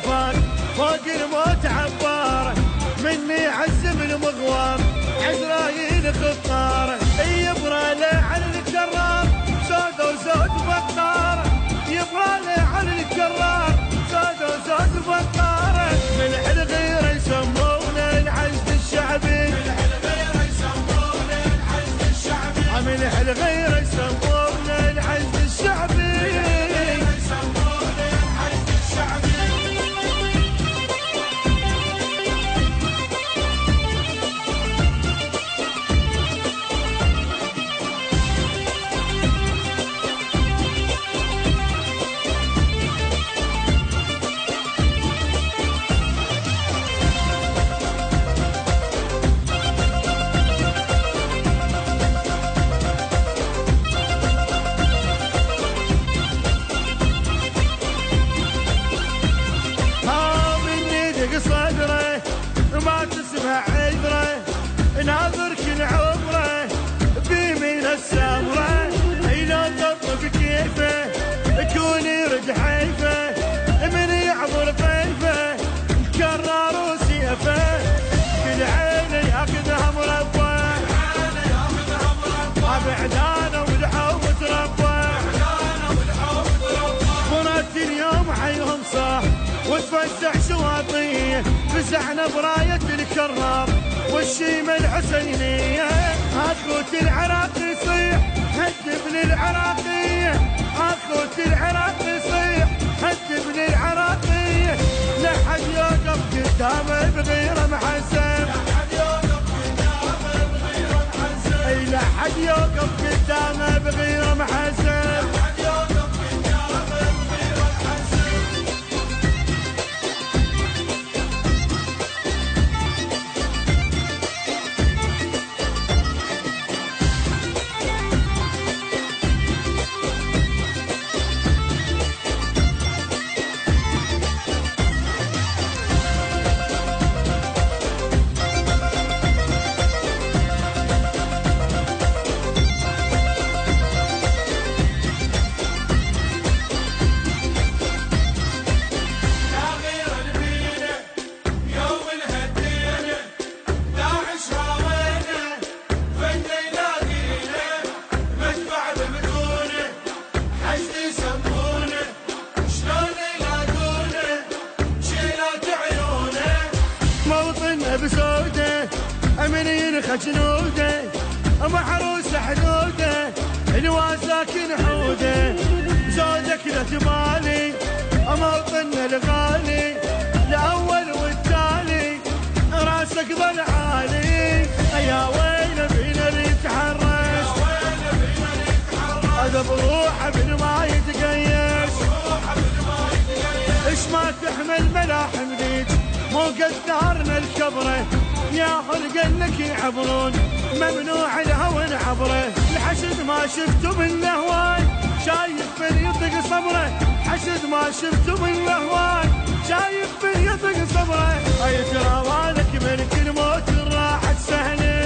عرفان فوق الموت عباره مني عزم المغوار عزرايل خطاره يبرى له على الكرار سود وزود بطاره يبرى له على الكرار سود وزود بطاره ملح الغيره يسمونه العزد الشعبي ملح الغيره يسمونه العزد الشعبي صدره ما تسمع عذره ناظر كل عمره بيمين السمره لو تطلب كيفه يكون يرد حيفه من يعبر طيفه كرار وسيفه كل عين ياخذها مربى بعدانه والحوت ربه مرات اليوم حيهم صاح وتفزع شواطيه فزعنا براية الكرار والشيمة الحسينية اخوة العراق يصيح هدف للعراقية اخوة العراق يصيح هدف للعراقية لا حد يوقف قدامه بغير محسن اي لا حد يوقف قدامه بغير محسن بسوده امنين خجنوده محروس حدوده الواساكن حوده زودك لتمالي موطن الغالي الاول والتالي راسك ظل عالي يا ويل بينا اللي يتحرش هذا بروحه من ما يتقيش ايش ما تحمل ملاحم ذيك مو قد دارنا الكبره يا خلق لك يعبرون ممنوع الهوى نعبره الحشد ما شفته من لهوان شايف من يطق صبره حشد ما شفته من لهوان شايف من يطق صبره اي ترى مالك من كل موت راحت سهله